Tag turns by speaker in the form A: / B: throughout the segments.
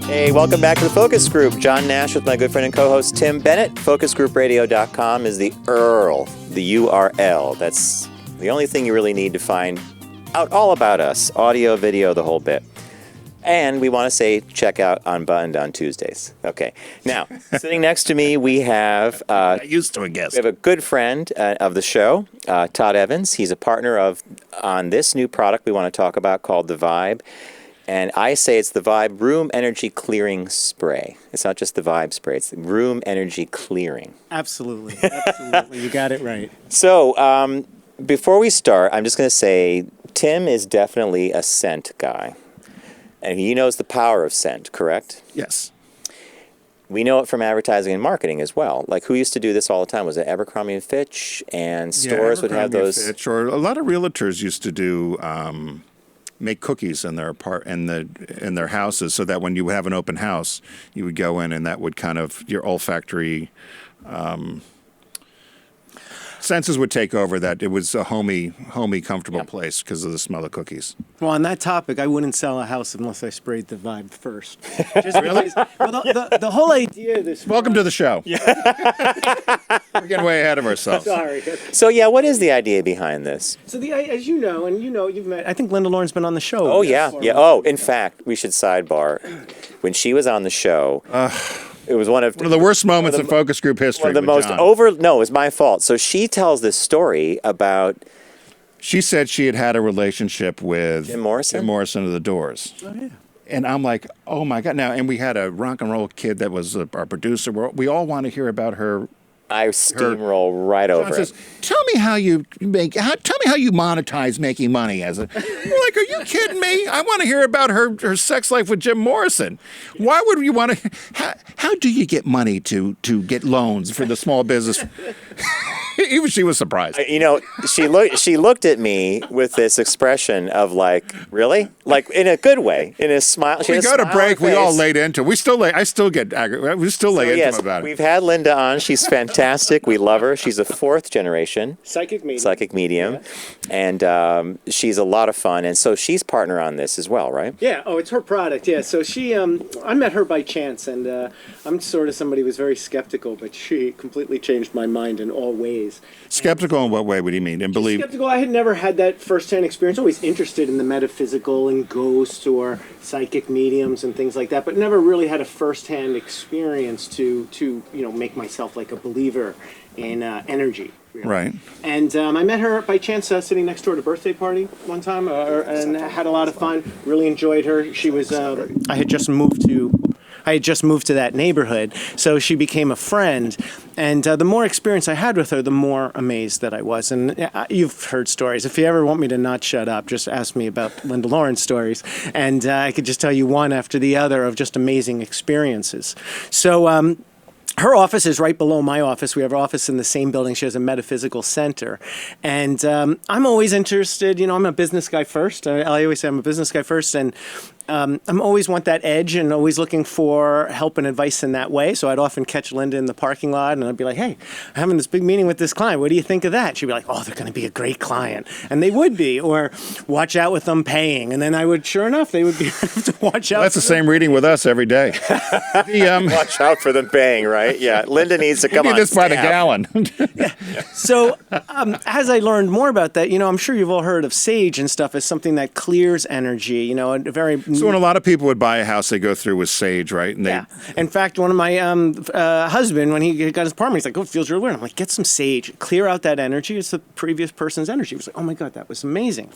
A: Hey, welcome back to the Focus Group. John Nash with my good friend and co-host Tim Bennett. FocusGroupRadio.com is the URL, the URL. That's the only thing you really need to find out all about us. Audio, video, the whole bit. And we want to say check out Unbuttoned on Tuesdays. Okay. Now, sitting next to me, we have...
B: used to a guest.
A: We have a good friend of the show, Todd Evans. He's a partner on this new product we want to talk about called The Vibe. And I say it's the Vibe Room Energy Clearing Spray. It's not just the Vibe Spray, it's the Room Energy Clearing.
C: Absolutely. Absolutely. You got it right.
A: So, before we start, I'm just going to say Tim is definitely a scent guy. And he knows the power of scent, correct?
B: Yes.
A: We know it from advertising and marketing as well. Like, who used to do this all the time? Was it Abercrombie and Fitch? And stores would have those.
B: Fitch, or a lot of realtors used to do make cookies in their in their houses, so that when you have an open house, you would go in and that would kind of your olfactory senses would take over. That it was a homey, comfortable place because of the smell of cookies.
C: Well, on that topic, I wouldn't sell a house unless I sprayed the Vibe first. Just really? Well, the whole idea of this...
B: Welcome to the show. Yeah. We're getting way ahead of ourselves.
C: Sorry.
A: So, yeah, what is the idea behind this?
C: So, as you know, and you've met... I think Linda Lauren's been on the show.
A: Oh, yeah. Oh, in fact, we should sidebar. When she was on the show... It was one of
B: the worst moments in focus group history.
A: One of the most No, it was my fault. So she tells this story about...
B: She said she had a relationship with
A: Jim Morrison
B: of the Doors.
C: Oh, yeah.
B: And I'm like, oh my God. Now, and we had a rock and roll kid that was our producer. We all want to hear about her.
A: I steamroll right over
B: John says, tell me how you monetize making money as a... We're like, are you kidding me? I want to hear about her sex life with Jim Morrison. Why would you want to... How do you get money to get loans for the small business? Even she was surprised.
A: She looked at me with this expression of like, really? Like in a good way, in a smile.
B: We got a break. We all laid into it. I still get aggravated. We still lay into about it.
A: We've had Linda on. She's fantastic. We love her. She's a fourth generation
C: psychic medium.
A: Yeah. And she's a lot of fun. And so she's partner on this as well, right?
C: Yeah. Oh, it's her product. Yeah. So she, I met her by chance, and I'm sort of somebody who was very skeptical, but she completely changed my mind in all ways.
B: Skeptical in what way? What do you mean? And believe?
C: Skeptical. I had never had that firsthand experience. Always interested in the metaphysical and ghosts or psychic mediums and things like that, but never really had a firsthand experience to make myself like a believer in energy. Really.
B: Right.
C: And I met her by chance sitting next to her at a birthday party one time, and had a lot of fun. Really enjoyed her. She was. I had just moved to that neighborhood, so she became a friend. And the more experience I had with her, the more amazed that I was. And you've heard stories. If you ever want me to not shut up, just ask me about Linda Lauren's stories. And I could just tell you one after the other of just amazing experiences. So her office is right below my office. We have our office in the same building. She has a metaphysical center. And I'm always interested. I'm a business guy first. I always say I'm a business guy first. And I'm always want that edge and always looking for help and advice in that way. So I'd often catch Linda in the parking lot and I'd be like, hey, I'm having this big meeting with this client. What do you think of that? She'd be like, oh, they're going to be a great client. And they would be. Or watch out with them paying. And then I would, sure enough, they would be to watch out.
B: Well, that's the same reading with us every day.
A: Watch out for them paying, right? Yeah. Linda needs to come on.
B: This by the gallon.
C: Yeah. So as I learned more about that, I'm sure you've all heard of sage and stuff as something that clears energy, a very...
B: So when a lot of people would buy a house, they go through with sage, right? And
C: yeah. In fact, one of my husband, when he got his apartment, he's like, oh, it feels really weird. I'm like, get some sage, clear out that energy. It's the previous person's energy. He was like, oh my God, that was amazing.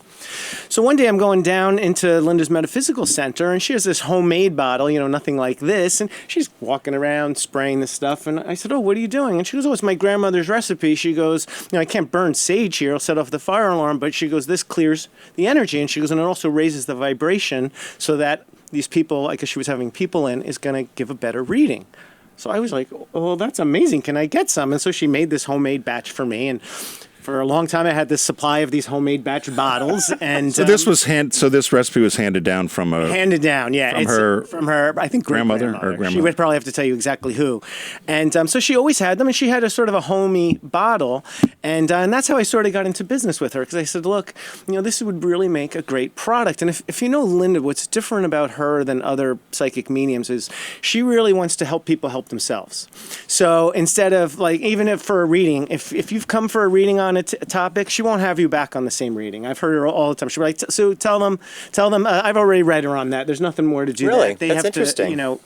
C: So one day I'm going down into Linda's metaphysical center, and she has this homemade bottle, nothing like this. And she's walking around spraying this stuff. And I said, oh, what are you doing? And she goes, oh, it's my grandmother's recipe. She goes, I can't burn sage here. I'll set off the fire alarm. But she goes, this clears the energy. And she goes, and it also raises the vibration so that these people, like she was having people in, is going to give a better reading. So I was like, oh, that's amazing. Can I get some? And so she made this homemade batch for me. And for a long time, I had this supply of these homemade batch bottles, and
B: So this recipe was handed down from a
C: handed down, yeah, from her, I think
B: grandmother or
C: grandmother. She
B: grandmother.
C: would probably have to tell you exactly who, and so she always had them, and she had a sort of a homey bottle, and that's how I sort of got into business with her, because I said, look, this would really make a great product, and if you know Linda, what's different about her than other psychic mediums is she really wants to help people help themselves. So instead of even if for a reading, if you've come for a reading on a topic, she won't have you back on the same reading. I've heard her all the time. She'll be like, so tell them, I've already read her on that. There's nothing more to do.
A: Really?
C: They
A: That's
C: have
A: interesting.
C: to,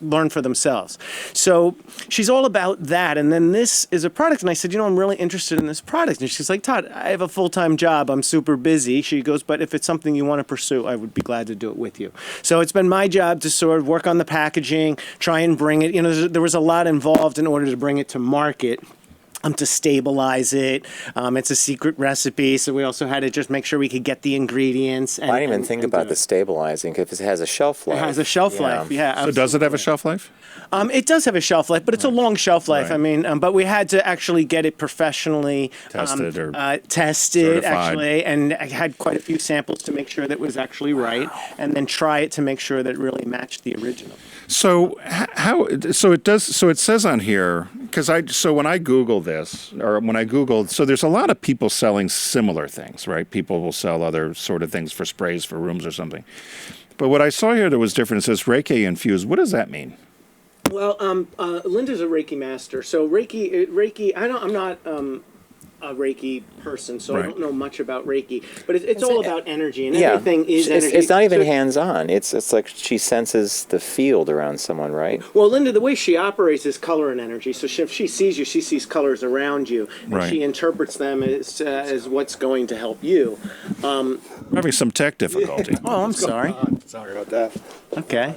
C: learn for themselves. So she's all about that. And then this is a product. And I said, I'm really interested in this product. And she's like, Todd, I have a full-time job. I'm super busy. She goes, but if it's something you want to pursue, I would be glad to do it with you. So it's been my job to sort of work on the packaging, try and bring it. There was a lot involved in order to bring it to market. To stabilize it. It's a secret recipe, so we also had to just make sure we could get the ingredients.
A: I didn't even think about the stabilizing because it has a shelf life.
C: It has a shelf life, yeah.
B: So does it have a shelf life?
C: It does have a shelf life, but it's a long shelf life.
B: Right.
C: I mean, but we had to actually get it professionally
B: Tested
C: tested,
B: certified.
C: actually, and I had quite a few samples to make sure that it was actually right, and then try it to make sure that it really matched the original.
B: So it does. So it says on here because when I Google this or when I Googled, so there's a lot of people selling similar things, right? People will sell other sort of things for sprays for rooms or something. But what I saw here that was different, it says Reiki infused. What does that mean?
C: Well, Linda's a Reiki master, so Reiki. I'm not a Reiki person, so I don't know much about Reiki. But it's all about energy, and everything is energy.
A: It's not even hands-on. It's like she senses the field around someone, right?
C: Well, Linda, the way she operates is color and energy. So if she sees you, she sees colors around you, and
B: Right.
C: she interprets them as what's going to help you.
B: I'm having some tech difficulty.
C: Oh, I'm sorry.
D: Sorry about that.
C: Okay.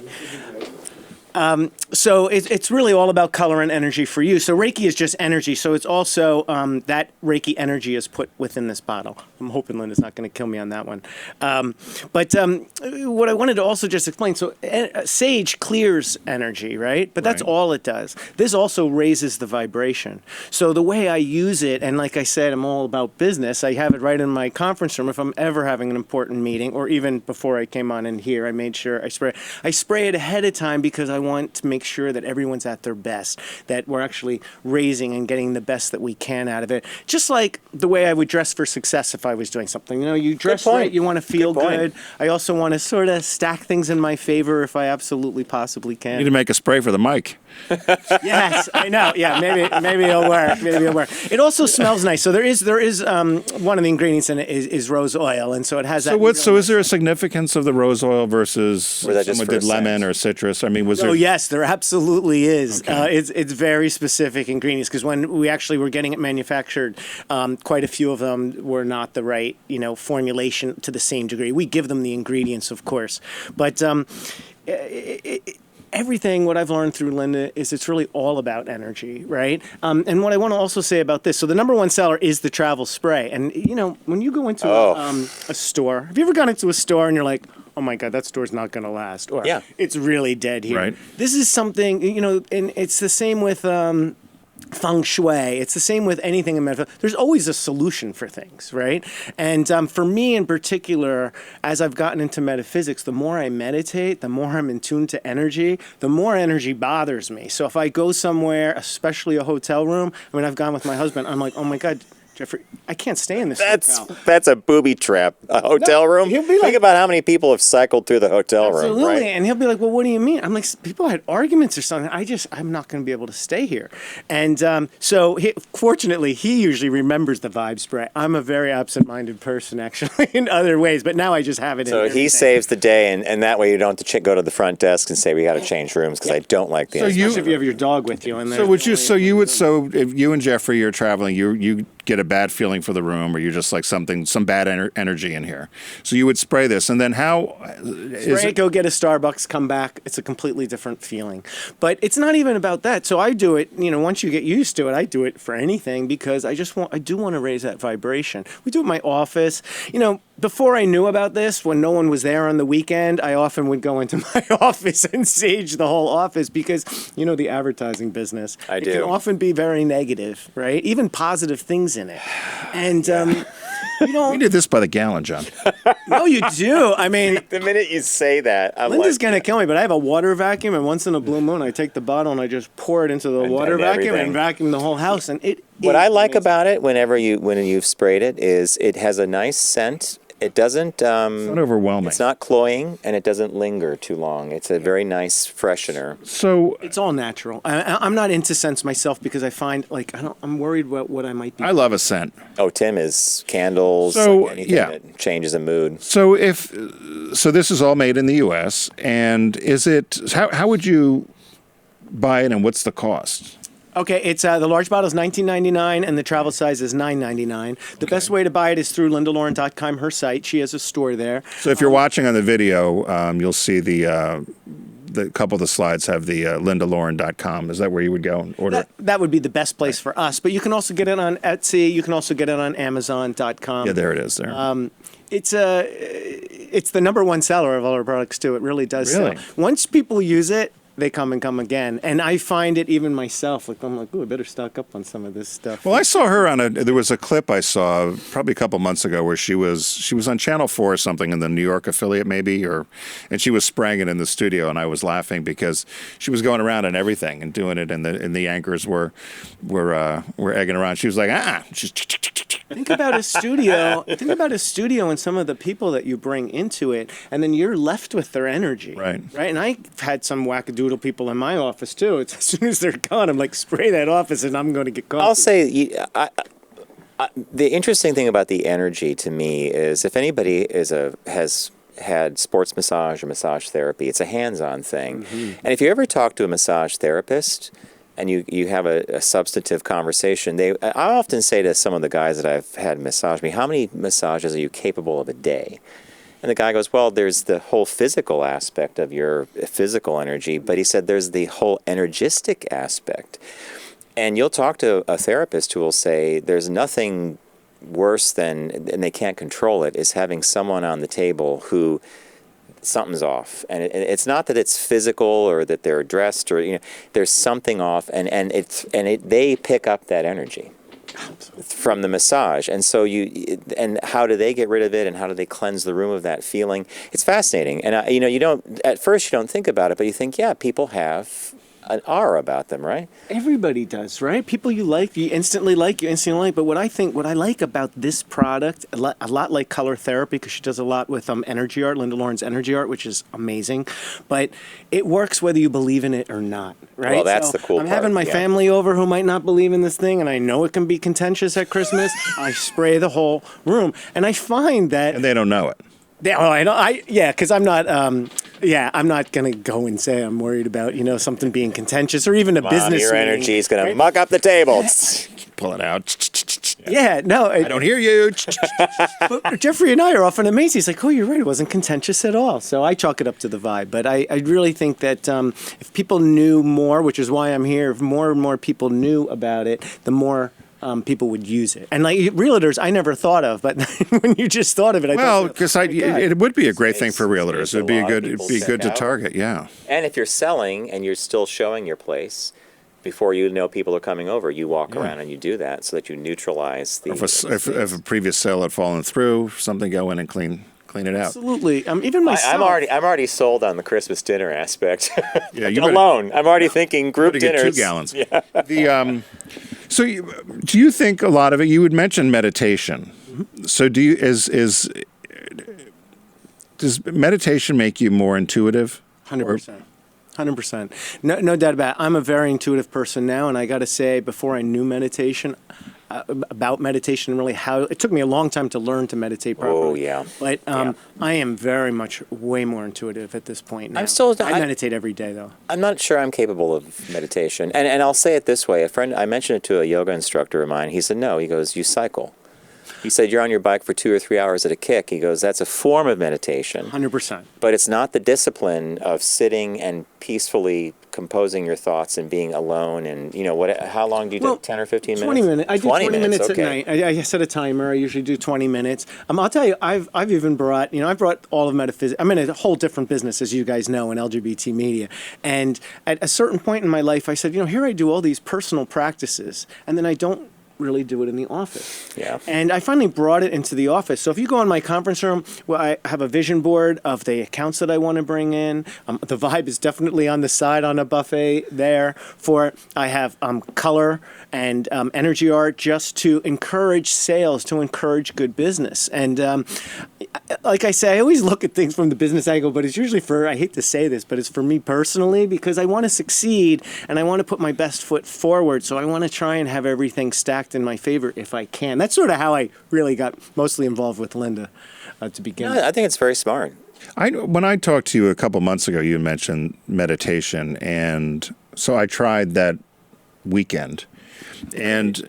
C: So it's really all about color and energy for you. So Reiki is just energy. So it's also that Reiki energy is put within this bottle. I'm hoping Linda's not going to kill me on that one. But what I wanted to also just explain, so sage clears energy, right? But that's
B: Right.
C: all it does. This also raises the vibration. So the way I use it, and like I said, I'm all about business. I have it right in my conference room. If I'm ever having an important meeting, or even before I came on in here, I made sure I spray it ahead of time because I want to make sure that everyone's at their best, that we're actually raising and getting the best that we can out of it. Just like the way I would dress for success if I was doing something. You dress
A: point.
C: right, you want to feel
A: Good point.
C: good. I also want to sort of stack things in my favor if I absolutely possibly
B: You need
C: can.
B: to make a spray for the mic.
C: Yes, I know. Yeah, maybe it'll work. Maybe it'll work. It also smells nice. So there is one of the ingredients in it is rose oil, and so it has that.
B: So is there a significance of the rose oil versus
A: Or is that just
B: someone
A: for
B: did lemon
A: scent?
B: or citrus? I mean, was there?
C: Oh yes, there absolutely is.
B: Okay.
C: It's very specific ingredients because when we actually were getting it manufactured, quite a few of them were not the right formulation to the same degree. We give them the ingredients, of course, but everything what I've learned through Linda is it's really all about energy, right? And what I want to also say about this, so the number one seller is the travel spray, and when you go into a store, have you ever gone into a store and you're like, oh my God, that store's not going to last, or
A: Yeah.
C: it's really dead here.
B: Right.
C: This is something, and it's the same with feng shui. It's the same with anything in metaphysics. There's always a solution for things, right? And for me in particular, as I've gotten into metaphysics, the more I meditate, the more I'm in tune to energy, the more energy bothers me. So if I go somewhere, especially a hotel room, I've gone with my husband, I'm like, oh my God, Jeffrey, I can't stay in this hotel.
A: That's a booby trap. A hotel room.
C: he'll be like-
A: Think about how many people have cycled through the hotel room,
C: Absolutely.
A: right?
C: And he'll be like, well, what do you mean? I'm like, people had arguments or something. I'm not going to be able to stay here. And so fortunately, he usually remembers the vibe spray. I'm a very absent-minded person, actually, in other ways. But now I just have it in
A: So he
C: everything.
A: saves the day, and that way you don't have to go to the front desk and say, we got to change rooms because I don't like the
B: So
A: energy.
C: Especially if you have your dog with you. And
B: So if you and Jeffrey are traveling, you get a bad feeling for the room, or you're just like some bad energy in here. So you would spray this, and then how is
C: Spray it,
B: it?
C: go get a Starbucks, come back. It's a completely different feeling. But it's not even about that. So I do it, once you get used to it, I do it for anything because I do want to raise that vibration. We do it in my office. Before I knew about this, when no one was there on the weekend, I often would go into my office and sage the whole office because, the advertising business.
A: I
C: It
A: do.
C: can often be very negative, right? Even positive things in it. And you
B: We did this by the gallon, John.
C: no, you do. I mean,
A: The minute you say that, I'm
C: Linda's
A: like,
C: gonna kill me, but I have a water vacuum, and once in a blue moon, I take the bottle and I just pour it into the water
A: and
C: vacuum
A: everything.
C: and vacuum the whole house. And
A: what I like about it, when you've sprayed it, is it has a nice scent. It doesn't.
B: Not overwhelming.
A: It's not cloying, and it doesn't linger too long. It's a very nice freshener.
B: So
C: it's all natural. I'm not into scents myself because I find like I'm worried about what I might be.
B: I love a scent.
A: Oh, Tim is candles.
B: So,
A: anything
B: yeah.
A: that changes a mood.
B: So so this is all made in the U.S. and is it? How would you buy it, and what's the cost?
C: Okay, it's the large bottle is $19.99 and the travel size is $9.99. The best way to buy it is through lindalauren.com, her site. She has a store there.
B: So if you're watching on the video, you'll see the couple of the slides have the lindalauren.com. Is that where you would go and order it?
C: That would be the best place for us. But you can also get it on Etsy. You can also get it on Amazon.com.
B: Yeah, there it is. There.
C: It's the number one seller of all our products too. It really does
B: Really?
C: sell. Once people use it, they come and come again. And I find it even myself. Like I'm like, oh, I better stock up on some of this stuff.
B: Well, I saw her there was a clip I saw probably a couple months ago where she was on Channel 4 or something in the New York affiliate maybe, and she was spraying it in the studio, and I was laughing because she was going around and everything and doing it, and the anchors were egging around. She was like, she's
C: Think about a studio. Think about a studio and some of the people that you bring into it, and then you're left with their energy.
B: Right.
C: Right. And I've had some wackadoodle people in my office too. It's as soon as they're gone, I'm like, spray that office, and I'm going to get coffee.
A: I'll say the interesting thing about the energy to me is if anybody has had sports massage or massage therapy, it's a hands-on thing.
C: Mm-hmm.
A: And if you ever talk to a massage therapist and you have a substantive conversation, I often say to some of the guys that I've had massage me, how many massages are you capable of a day? And the guy goes, well, there's the whole physical aspect of your physical energy, but he said there's the whole energistic aspect. And you'll talk to a therapist who will say there's nothing worse than, and they can't control it, is having someone on the table who something's off. And it's not that it's physical or that they're dressed or, there's something off, and they pick up that energy from the massage. And so and how do they get rid of it, and how do they cleanse the room of that feeling? It's fascinating. And at first you don't think about it, but you think, yeah, people have an aura about them, right?
C: Everybody does, right? People you instantly like. But what I like about this product, a lot like color therapy, because she does a lot with energy art, Linda Lauren's energy art, which is amazing. But it works whether you believe in it or not, right?
A: Well, that's the cool part.
C: I'm having my family over who might not believe in this thing, and I know it can be contentious at Christmas. I spray the whole room, and I find that...
B: and they don't know it.
C: Because I'm not. I'm not gonna go and say I'm worried about something being contentious or even a business.
A: Your
C: meeting,
A: energy is going
C: right?
A: to muck up the table.
B: Pull it out.
C: Yeah, no,
B: I don't hear you.
C: but Jeffrey and I are often amazed. He's like, "Oh, you're right. It wasn't contentious at all." So I chalk it up to the vibe. But I really think that if people knew more, which is why I'm here, if more and more people knew about it, the more people would use it. And like realtors, I never thought of, but when you just thought of it, I
B: Well,
C: thought,
B: because it would be a great thing for realtors. It'd be
A: a lot of
B: it'd
A: people
B: be
A: send
B: good to
A: out.
B: target. Yeah.
A: And if you're selling and you're still showing your place, before you know people are coming over, you walk around and you do that so that you neutralize the...
B: If a previous sale had fallen through, something go in and clean it out.
C: absolutely. Even myself.
A: I'm already sold on the Christmas dinner aspect.
B: Yeah, you better-
A: alone. I'm already thinking group
B: to get
A: dinners.
B: 2 gallons. Yeah. So do you think a lot of it? You would mention meditation. Mm-hmm. So does meditation make you more intuitive?
C: 100%. 100%. No doubt about it. I'm a very intuitive person now, and I got to say, before I knew meditation, about meditation, really how it took me a long time to learn to meditate properly.
A: Oh, yeah.
C: But I am very much way more intuitive at this point now. I meditate every day, though.
A: I'm not sure I'm capable of meditation. And I'll say it this way. I mentioned it to a yoga instructor of mine. He said, no. He goes, you cycle. He said, you're on your bike for 2 or 3 hours at a kick. He goes, that's a form of meditation.
C: 100%.
A: But it's not the discipline of sitting and peacefully composing your thoughts and being alone. And, how long do you do? 10 or 15 minutes?
C: 20 minutes. I do 20 minutes
A: okay.
C: at night. I set a timer. I usually do 20 minutes. I'll tell you, I've even brought, I brought all of metaphysics. I'm in a whole different business, as you guys know, in LGBT media. And at a certain point in my life, I said, here I do all these personal practices, and then I don't really do it in the office.
A: Yeah.
C: And I finally brought it into the office. So if you go in my conference room, well, I have a vision board of the accounts that I want to bring in. The vibe is definitely on the side on a buffet there for it. I have color and energy art just to encourage sales, to encourage good business. And like I say, I always look at things from the business angle, but it's usually I hate to say this, but it's for me personally because I want to succeed and I want to put my best foot forward. So I want to try and have everything stacked in my favor if I can. That's sort of how I really got mostly involved with Linda to begin with.
A: I think it's very smart.
B: When I talked to you a couple months ago, you mentioned meditation, and so I tried that weekend, and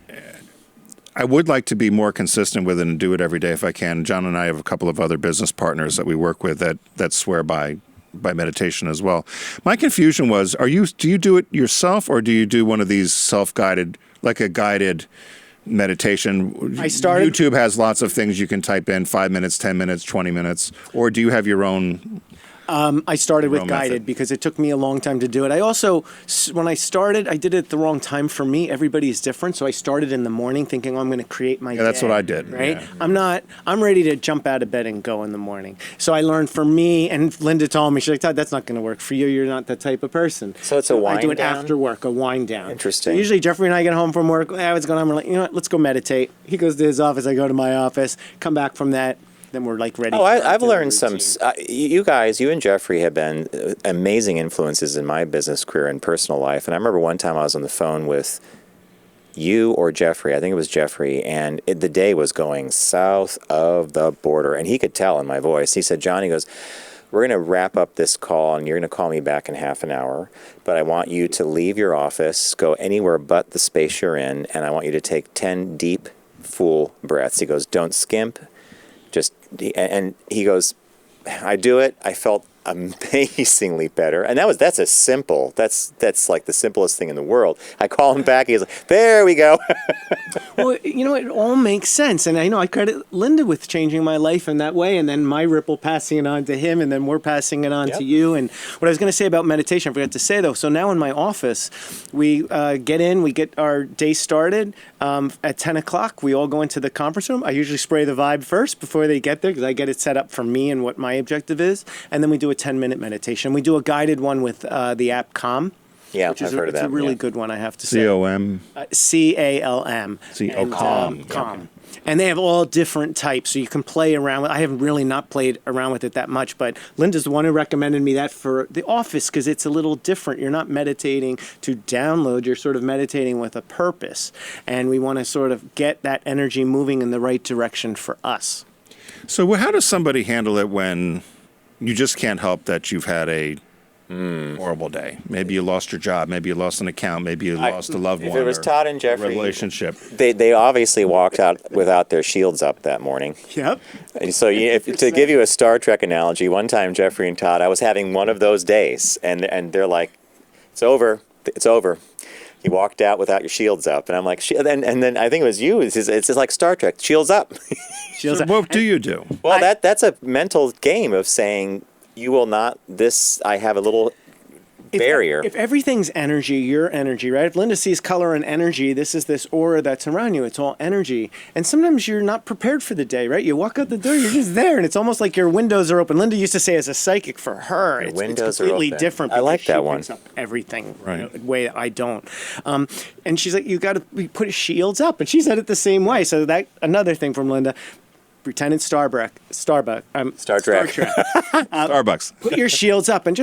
B: I would like to be more consistent with it and do it every day if I can. John and I have a couple of other business partners that we work with that swear by meditation as well. My confusion was, do you do it yourself or do you do one of these self-guided, like a guided meditation? YouTube has lots of things you can type in, 5 minutes, 10 minutes, 20 minutes, or do you have your own?
C: I started with guided
B: method.
C: because it took me a long time to do it. I also, when I started, I did it at the wrong time for me. Everybody is different, so I started in the morning thinking, I'm going to create my day.
B: That's what I did.
C: Right?
B: Yeah.
C: I'm ready to jump out of bed and go in the morning. So I learned for me, and Linda told me, she's like, Todd, that's not going to work for you. You're not that type of person.
A: So it's a wind
C: I do it
A: down?
C: after work, a wind down.
A: Interesting.
C: So usually Jeffrey and I get home from work, what's going on? We're like, you know what, let's go meditate. He goes to his office, I go to my office, come back from that. Then we're like ready.
A: Oh, I've learned
C: routine.
A: you guys, you and Jeffrey have been amazing influences in my business career and personal life. And I remember one time I was on the phone with you or Jeffrey, I think it was Jeffrey, and the day was going south of the border. And he could tell in my voice. He said, John, he goes, we're going to wrap up this call and you're going to call me back in half an hour. But I want you to leave your office, go anywhere but the space you're in, and I want you to take 10 deep, full breaths. He goes, don't skimp. And he goes, I do it. I felt amazingly better. And that's like the simplest thing in the world. I call him back. He's like, there we go.
C: Well, you know, it all makes sense. And I know I credit Linda with changing my life in that way. And then my ripple passing it on to him. And then we're passing it on to you. And what I was going to say about meditation, I forgot to say, though. So now in my office, we get our day started at 10 o'clock. We all go into the conference room. I usually spray the vibe first before they get there because I get it set up for me and what my objective is. And then we do a 10-minute meditation. We do a guided one with the app Calm.
A: Yeah, I've heard of that.
C: It's a really good one, I have to say.
B: COM.
C: CALM.
B: Calm.
C: Calm. And they have all different types, so you can play around with. I haven't really not played around with it that much, but Linda's the one who recommended me that for the office because it's a little different. You're not meditating to download, you're sort of meditating with a purpose. And we want to sort of get that energy moving in the right direction for us.
B: So how does somebody handle it when you just can't help that you've had a horrible day? Maybe you lost your job. Maybe you lost an account. Maybe you lost a loved one.
A: If it was Todd and Jeffrey,
B: relationship.
A: They obviously walked out without their shields up that morning.
C: Yep.
A: So to give you a Star Trek analogy, one time Jeffrey and Todd, I was having one of those days, and they're like, it's over. It's over. You walked out without your shields up. And I'm like, and then I think it was you. It's just like Star Trek, shields up.
B: So what do you do?
A: Well, that's a mental game of saying, you will not, I have a little barrier.
C: If everything's energy, your energy, right? If Linda sees color and energy, this is this aura that's around you. It's all energy. And sometimes you're not prepared for the day, right? You walk out the door, you're just there, and it's almost like your windows are open. Linda used to say as a psychic, for her, it's completely different.
A: I like that
C: she
A: one.
C: Picks up everything,
B: right?
C: Way I don't. And she's like, you got to put shields up. And she said it the same way. So that another thing from Linda. Pretend it's Star Trek.
A: Star Trek.
B: Starbucks.
C: Put your shields up and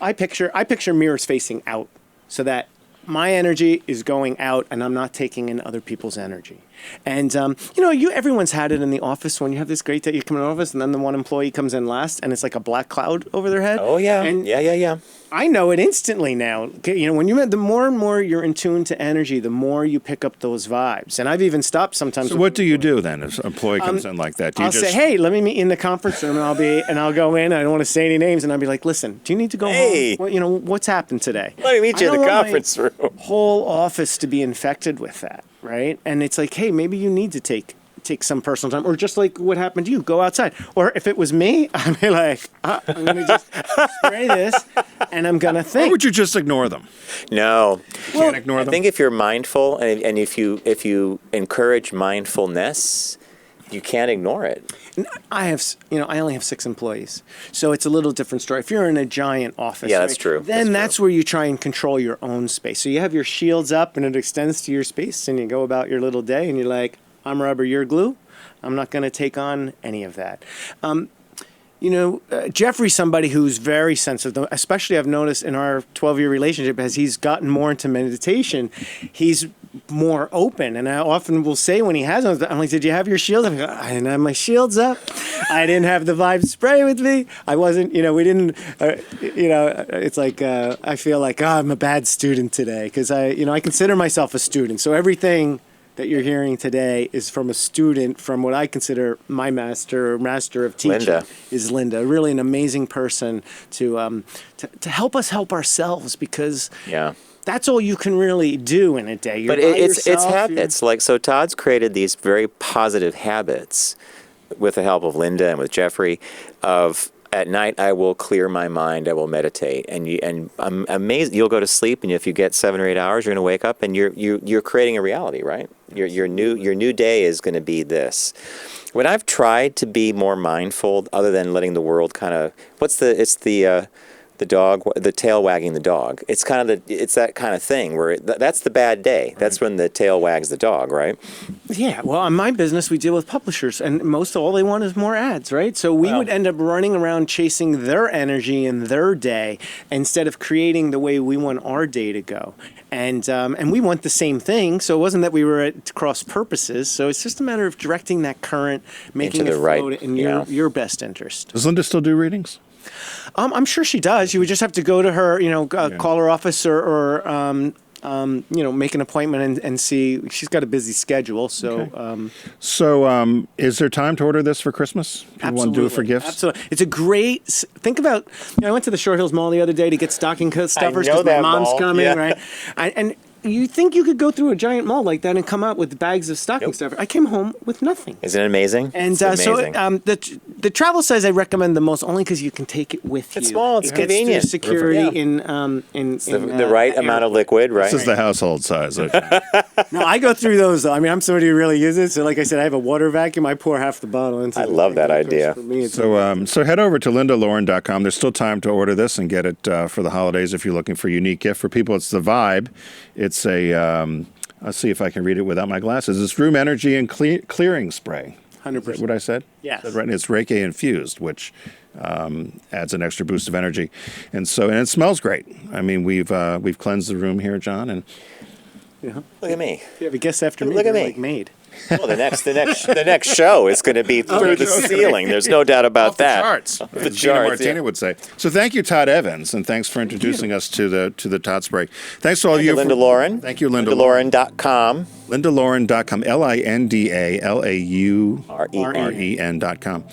C: I picture mirrors facing out so that my energy is going out and I'm not taking in other people's energy. And, everyone's had it in the office when you have this great day, you come in the office and then the one employee comes in last and it's like a black cloud over their head.
A: Oh, yeah.
C: And
A: Yeah.
C: I know it instantly now. When the more and more you're in tune to energy, the more you pick up those vibes. And I've even stopped sometimes.
B: So what do you do then if an employee comes in like that? Do you
C: I'll say, hey, let me meet you in the conference room, and I'll go in. I don't want to say any names, and I'll be like, listen, do you need to go home? Well, what's happened today?
A: Let me meet you in the conference room.
C: Whole office to be infected with that, right? And it's like, hey, maybe you need to take take some personal time, or just like what happened to you, go outside. Or if it was me, I'd be like, I'm going to just spray this, and I'm going to
B: Or
C: think.
B: would you just ignore them?
A: No.
B: Can't ignore
A: I
B: them?
A: think if you're mindful and if you encourage mindfulness, you can't ignore it.
C: I only have 6 employees, so it's a little different story. If you're in a giant office,
A: Yeah, that's
C: right,
A: true.
C: then
A: That's
C: where you try and control your own space. So you have your shields up, and it extends to your space, and you go about your little day, and you're like, I'm rubber, you're glue. I'm not going to take on any of that. Jeffrey's somebody who's very sensitive, especially I've noticed in our 12-year relationship, as he's gotten more into meditation, he's more open. And I often will say when he has them, I'm like, did you have your shield? I'm like, I didn't have my shields up. I didn't have the Vibe spray with me. I wasn't, we didn't, it's like, I feel like, I'm a bad student today because I consider myself a student. So everything that you're hearing today is from a student from what I consider my master of teaching.
A: Linda.
C: Is Linda. Really an amazing person to help us help ourselves, because that's all you can really do in a day. You're
A: But
C: by
A: it's
C: yourself,
A: habits. So Todd's created these very positive habits with the help of Linda and with Jeffrey of, at night, I will clear my mind. I will meditate, and I'm amazed. You'll go to sleep, and if you get 7 or 8 hours, you're going to wake up, and you're creating a reality, right? Your new day is going to be this. When I've tried to be more mindful, other than letting the world kind of, the dog, the tail wagging the dog. It's that kind of thing where that's the bad day. That's when the tail wags the dog, right?
C: Yeah, well, in my business, we deal with publishers, and most all they want is more ads, right? So we would end up running around chasing their energy in their day instead of creating the way we want our day to go. And we want the same thing, so it wasn't that we were at cross purposes. So it's just a matter of directing that current, making
A: Into
C: it
A: the right,
C: flow in your best interest.
B: Does Linda still do readings?
C: I'm sure she does. You would just have to go to her, call her office or make an appointment and see. She's got a busy schedule, so.
B: Okay. Is there time to order this for Christmas? People want to do it for gifts?
C: Absolutely. It's a great, think about, I went to the Short Hills Mall the other day to get stocking stuffers
A: know
C: because my
A: that
C: mom's
A: mall,
C: coming,
A: yeah.
C: right? And you think you could go through a giant mall like that and come out with bags of stocking stuffers. I came home with nothing.
A: Isn't it amazing?
C: And
A: It's amazing.
C: the travel size I recommend the most only because you can take it with you.
A: It's small, it's
C: It gets
A: convenient.
C: through security
A: Yeah.
C: in
A: the right amount of liquid, right?
B: This is the household size. Okay.
C: No, I go through those though. I mean, I'm somebody who really uses it. So like I said, I have a water vacuum. I pour half the bottle into
A: I
C: the
A: love that
C: thing.
A: idea.
C: For me, it's
B: So head over to lindaloren.com. There's still time to order this and get it for the holidays if you're looking for a unique gift. For people, it's the Vibe. It's a, I'll see if I can read it without my glasses. It's room energy and clearing spray.
C: 100%.
B: Is that what I said?
C: Yes.
B: Right. It's Reiki infused, which adds an extra boost of energy. And it smells great. I mean, we've cleansed the room here, John, and
A: Look at me.
C: If you have a guest after me,
A: Look at
C: they're
A: me.
C: like made.
A: Well, the next show is going to be through the ceiling. There's no doubt about
B: off the
A: that.
B: charts,
A: Off the
B: as Gina
A: charts,
B: Martina
A: yeah.
B: would say. So thank you, Todd Evans, and thanks for introducing us to the Todd Spray. Thanks to all of you.
A: Linda Lauren.
B: Thank you, Linda Lauren.
A: LindaLauren.com.
B: LindaLauren.com. LindaLauren.com.